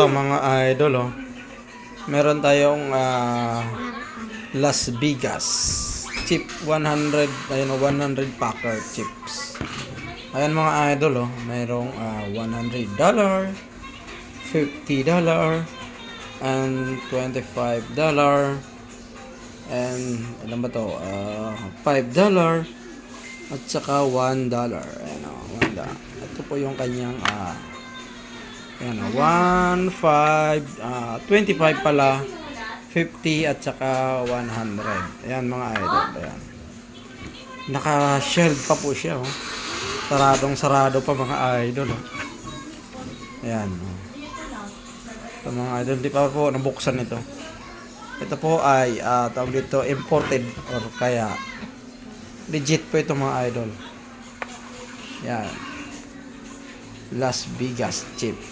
Ito mga idol, oh. Meron tayong Las Vegas chip 100, ayun, 100 packer chips. Ayan mga idol, oh. Merong $100, $50, and $25, and alam ba to? $5 at saka $1. Ayan, oh, $1. Ito po yung kanyang ayan, 1, 5, 25 pala, 50 at saka 100. Ayan mga idol. Ayan. Naka-shelled pa po siya, oh. Saradong sarado pa mga idol, oh. Ayan, oh. Ito mga idol, di pa po nabuksan ito. Ito po ay tawag dito imported or kaya legit po ito mga idol. Ayan. Las Vegas chips.